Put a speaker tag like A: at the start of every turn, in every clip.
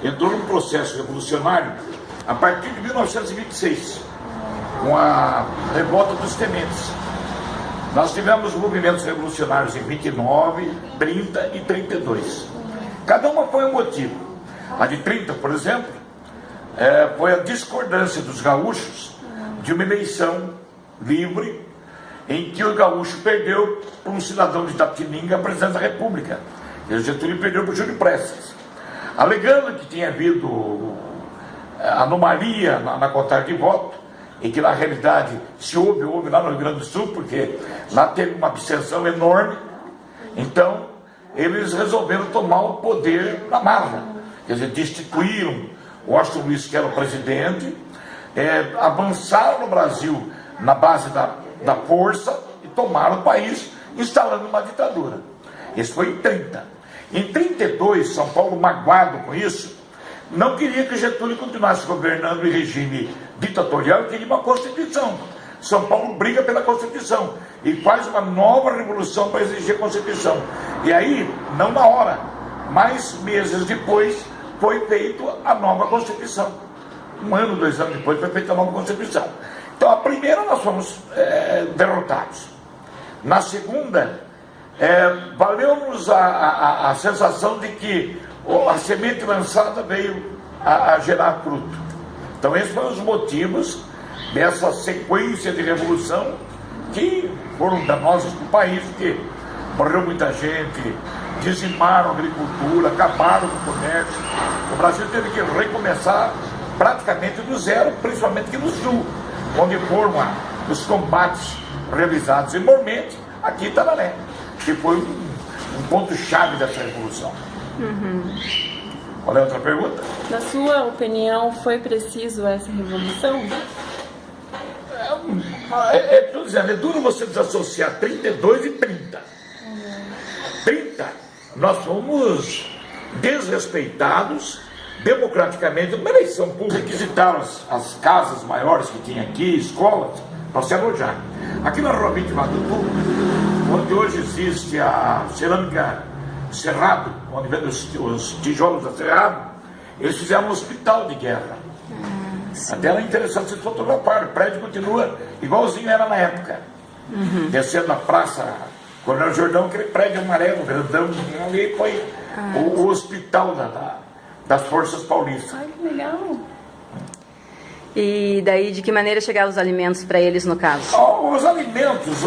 A: entrou num processo revolucionário a partir de 1926, com a revolta dos tenentes. Nós tivemos movimentos revolucionários em 29, 30 e 32. Cada uma foi um motivo. A de 30, por exemplo, foi a discordância dos gaúchos de uma eleição livre em que o gaúcho perdeu para um cidadão de Itapetininga a presidência da República. E o Getúlio perdeu para o Júlio Prestes, alegando que tinha havido anomalia na contagem de voto, e que na realidade se houve lá no Rio Grande do Sul, porque lá teve uma abstenção enorme. Então eles resolveram tomar o poder na marra, quer dizer, destituíram Washington Luiz, que era o presidente, avançaram no Brasil na base da força e tomaram o país, instalando uma ditadura. Isso foi em 30. Em 32, São Paulo, magoado com isso, não queria que Getúlio continuasse governando em regime ditatorial, queria uma Constituição. São Paulo briga pela Constituição e faz uma nova revolução para exigir a Constituição. E aí, não na hora, mas meses depois, foi feita a nova Constituição. 1 ano, 2 anos depois, foi feita a nova Constituição. Então, a primeira nós fomos derrotados. Na segunda, valeu-nos a sensação de que a semente lançada veio a gerar fruto. Então, esses foram os motivos dessa sequência de revolução que foram danosos para o país, porque morreu muita gente, dizimaram a agricultura, acabaram com o comércio. O Brasil teve que recomeçar praticamente do zero, principalmente aqui no Sul, onde foram os combates realizados enormemente aqui em Itararé, que foi um ponto-chave dessa revolução. Qual é a outra pergunta?
B: Na sua opinião, foi preciso essa revolução?
A: Estou dizendo, é duro você desassociar 32 e 30. 30, nós fomos desrespeitados democraticamente. Numa eleição pública, requisitaram as casas maiores que tinha aqui, escolas, para se alojar. Aqui na Rua 24 de Outubro, onde hoje existe a cerâmica Cerrado, onde vem os tijolos da Cerrado, eles fizeram um hospital de guerra. Até era interessante se fotografar, o prédio continua igualzinho era na época. Descendo na praça Coronel Jordão, aquele prédio amarelo, grandão, ali foi o hospital das forças paulistas.
B: Ai, que legal!
C: E daí, de que maneira chegavam os alimentos para eles, no caso?
A: Os alimentos,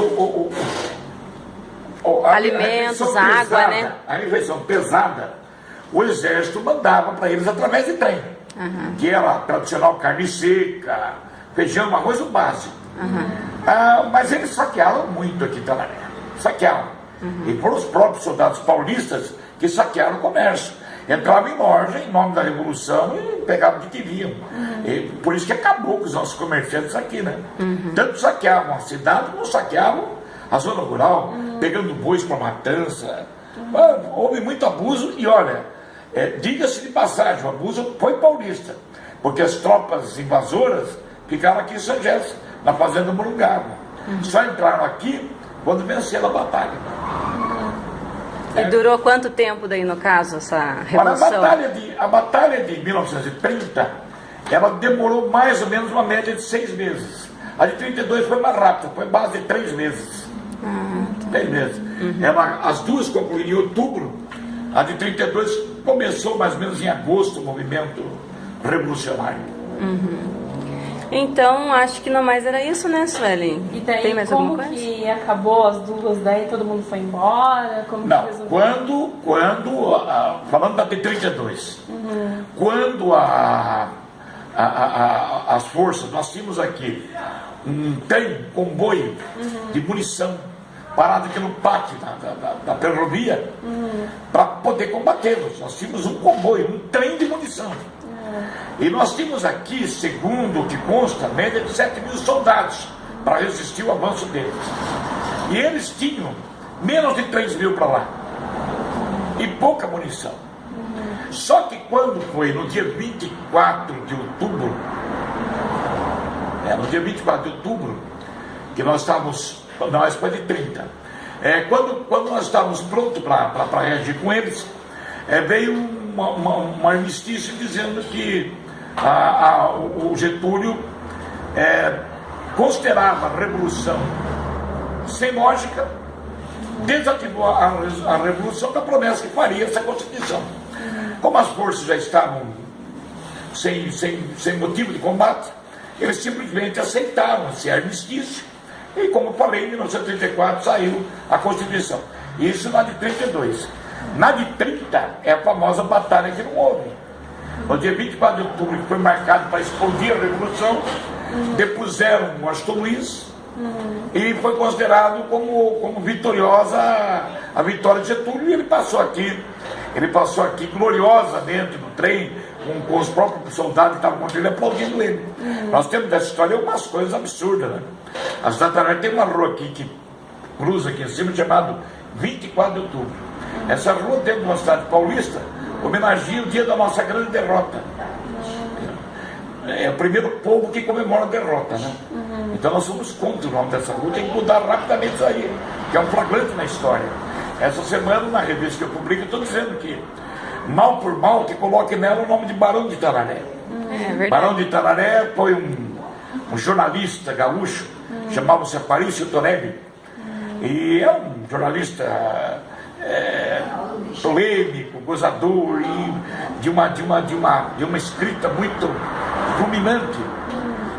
C: alimentos, água,
A: pesada,
C: né?
A: A refeição pesada, o exército mandava para eles através de trem, que era a tradicional carne seca, feijão, arroz, o básico. Mas eles saquearam muito aqui em Itararé, saquearam. E foram os próprios soldados paulistas que saquearam o comércio. Entravam em loja em nome da Revolução e pegavam o que queriam. E por isso que acabou com os nossos comerciantes aqui, né? Tanto saqueavam a cidade como saqueavam a zona rural, pegando bois para matança. Houve muito abuso e olha, diga-se de passagem, o abuso foi paulista, porque as tropas invasoras ficaram aqui em São José, na fazenda Morungaba. Só entraram aqui quando venceram a batalha.
C: E durou quanto tempo daí, no caso, essa revolução?
A: A batalha de 1930, ela demorou mais ou menos uma média de 6 meses. A de 32 foi mais rápida, foi base de 3 meses. 3 meses. As duas concluíram em outubro. A de 32 começou mais ou menos em agosto o movimento revolucionário.
C: Então, acho que não mais era isso, né, Sueli?
B: E daí,
C: tem mais
B: como
C: alguma coisa?
B: que acabou as duas, daí todo mundo foi embora? Como
A: Não,
B: que resolveu?
A: falando da de 32, quando as forças, nós tínhamos aqui um trem, comboio de munição parado aqui no pátio da ferrovia para poder combatê-los. Nós tínhamos um comboio, um trem de munição. E nós tínhamos aqui, segundo o que consta, média de 7.000 soldados para resistir ao avanço deles. E eles tinham menos de 3.000 para lá. E pouca munição. Só que quando foi no dia 24 de outubro, no dia 24 de outubro, que nós estávamos, não, isso foi de 30, quando nós estávamos prontos para reagir com eles, veio um armistício dizendo que o Getúlio considerava a revolução sem lógica, desativou a revolução da promessa que faria essa Constituição. Como as forças já estavam sem motivo de combate, eles simplesmente aceitaram esse armistício e, como eu falei, em 1934 saiu a Constituição. Isso na de 32. Na de 30 é a famosa batalha que não houve. No dia 24 de outubro, que foi marcado para explodir a Revolução, depuseram o Washington Luiz e foi considerado como vitoriosa a vitória de Getúlio, e ele passou aqui gloriosamente no trem, com os próprios soldados que estavam contra ele aplaudindo ele. Nós temos dessa história algumas coisas absurdas, né? A cidade Taranã tem uma rua aqui que cruza aqui em cima, chamada 24 de outubro. Essa rua, dentro de uma cidade paulista, homenageia o dia da nossa grande derrota. É o primeiro povo que comemora a derrota, né? Então nós somos contra o nome dessa rua, tem que mudar rapidamente isso aí, que é um flagrante na história. Essa semana, na revista que eu publico, eu estou dizendo que, mal por mal, que coloque nela o nome de Barão de Itararé. Barão de Itararé foi um jornalista gaúcho, chamava-se Aparício Torelli, e é um jornalista polêmico, gozador, e de uma escrita muito fulminante.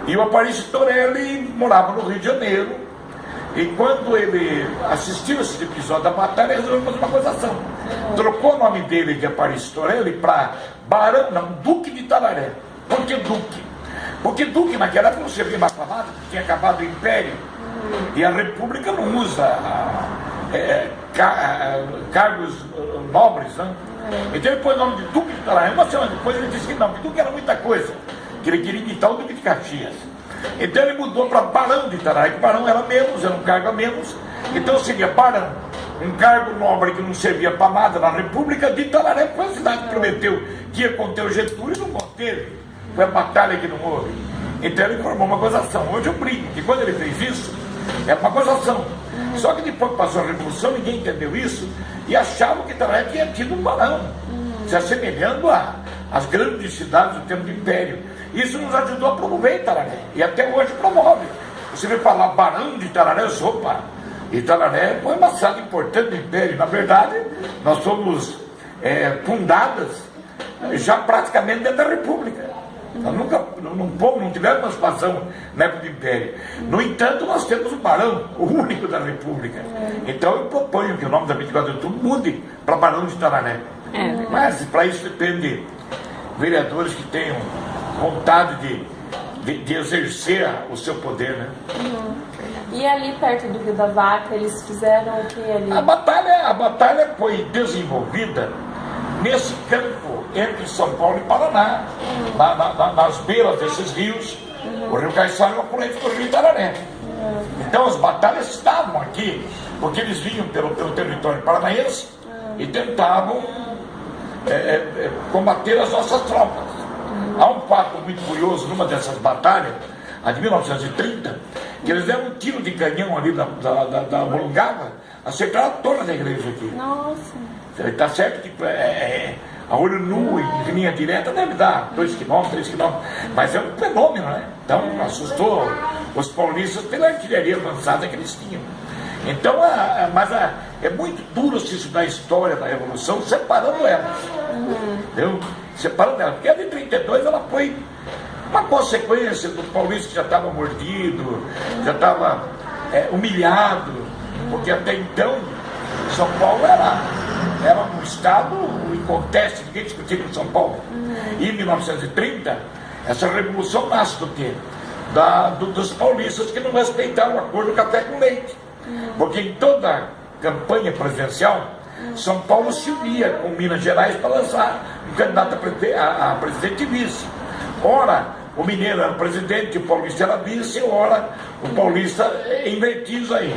A: E o Aparício Torelli morava no Rio de Janeiro, e quando ele assistiu esse episódio da batalha, ele resolveu fazer uma acusação. Trocou o nome dele de Aparício Torelli para Duque de Itararé. Por que Duque? Porque Duque naquela época não servia mais para nada, tinha acabado o Império, e a República não usa cargos nobres, né? Então ele pôs o nome de Duque de Itararé. Uma semana depois ele disse que não, que Duque era muita coisa, que ele queria imitar o Duque de Caxias. Então ele mudou para Barão de Itararé, que Barão era menos, era um cargo a menos. Então seria Barão, um cargo nobre que não servia para nada na República de Itararé, que foi a cidade que prometeu que ia conter o Getúlio e não conteve. Foi a batalha que não houve. Então ele formou uma acusação. Hoje eu brinco que quando ele fez isso, era uma acusação. Só que depois que passou a Revolução, ninguém entendeu isso e achavam que Itararé tinha tido um barão, se assemelhando às grandes cidades do tempo do Império. Isso nos ajudou a promover Itararé, e até hoje promove. Você vai falar Barão de Itararé, opa, Itararé foi uma cidade importante do Império. Na verdade, nós fomos fundadas já praticamente dentro da República. Nós não tivemos uma expansão na época do Império. No entanto, nós temos o Barão, o único da República. Então eu proponho que o nome da 24 de outubro mude para Barão de Itararé. Mas para isso depende de vereadores que tenham vontade de exercer o seu poder, né?
B: E ali perto do Rio da Vaca, eles fizeram o que ali? A
A: batalha foi desenvolvida nesse campo entre São Paulo e Paraná, nas beiras desses rios. O Rio Caiçara é uma corrente do Rio Itararé. Então as batalhas estavam aqui, porque eles vinham pelo território paranaense e tentavam combater as nossas tropas. Há um fato muito curioso numa dessas batalhas, a de 1930, que eles deram um tiro de canhão ali da Morungaba, acertaram a torre da igreja aqui.
B: Nossa!
A: Está certo que a olho nu e linha direta deve dar 2 km, 3 km, mas é um fenômeno, né? Então assustou os paulistas pela artilharia avançada que eles tinham. Então, é muito duro se estudar a história da Revolução separando elas. Entendeu? Separando elas. Porque a de 32 ela foi uma consequência do paulista que já estava mordido, já estava humilhado, porque até então São Paulo era um estado em conteste, ninguém discutia com São Paulo. E em 1930, essa revolução nasce do quê? Dos paulistas que não respeitaram o acordo do café com leite. Porque em toda a campanha presidencial, São Paulo se unia com Minas Gerais para lançar um candidato a presidente e vice. Ora, o mineiro era o presidente, o paulista era vice, ora, o paulista invertia isso aí.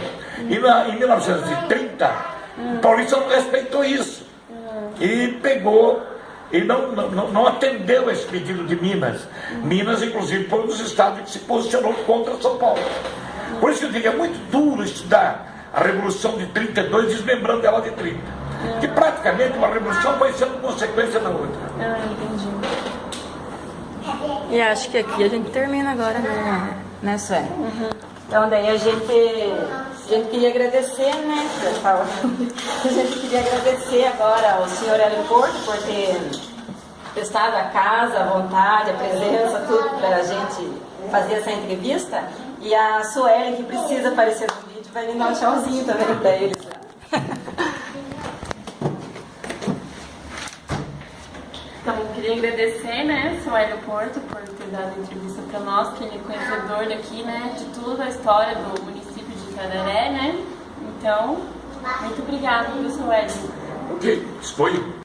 A: E em 1930, o paulista não respeitou isso. E pegou, e não atendeu a esse pedido de Minas. Minas, inclusive, foi um dos estados que se posicionou contra São Paulo. Por isso que eu digo, é muito duro estudar a Revolução de 32, desmembrando ela de 30. Que praticamente uma revolução vai sendo consequência da outra.
B: Entendi.
C: E acho que aqui a gente termina agora, né Sueli? Então daí a gente queria agradecer, né, pessoal? A gente queria agradecer agora ao senhor Hélio Porto por ter prestado a casa, a vontade, a presença, tudo para a gente fazer essa entrevista. E a Sueli, que precisa aparecer no vídeo, vai me dar um tchauzinho também para eles.
B: Então, eu queria agradecer, né, seu Hélio Porto, por ter dado a entrevista para nós, que ele é conhecedor daqui, né, de toda a história do município de Itararé, né. Então, muito obrigada, viu, seu Hélio?
A: Ok, disponho.